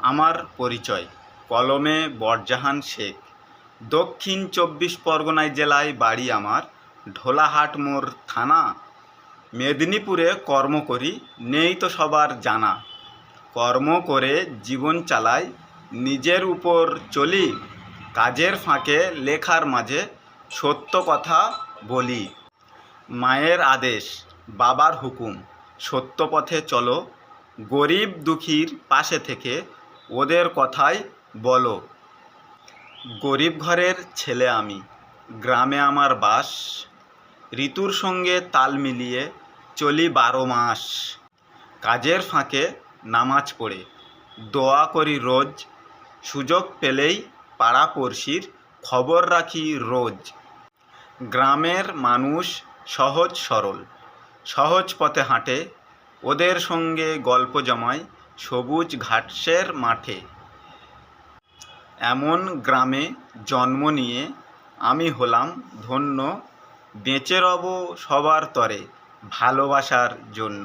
আমার পরিচয় কলমে বরজাহান শেখ। দক্ষিণ ২৪ পরগনায় জেলায় বাড়ি আমার, ঢোলাহাট মোড় থানা। মেদিনীপুরে কর্ম করি, নেই তো সবার জানা। কর্ম করে জীবন চালাই, নিজের উপর চলি। কাজের ফাঁকে লেখার মাঝে সত্য কথা বলি। মায়ের আদেশ, বাবার হুকুম, সত্য পথে চলো। গরিব দুঃখীর পাশে থেকে ওদের কথাই বলো। গরিব ঘরের ছেলে আমি, গ্রামে আমার বাস। ঋতুর সঙ্গে তাল মিলিয়ে চলি ১২ মাস। কাজের ফাঁকে নামাজ পড়ে দোয়া করি রোজ। সুযোগ পেলেই পাড়াপড়শির খবর রাখি রোজ। গ্রামের মানুষ সহজ সরল, সহজ পথে হাঁটে। ওদের সঙ্গে গল্প জমায় সবুজ ঘাসের মাঠে। এমন গ্রামে জন্ম নিয়ে আমি হলাম ধন্য। বেঁচে রব সবার তরে ভালোবাসার জন্য।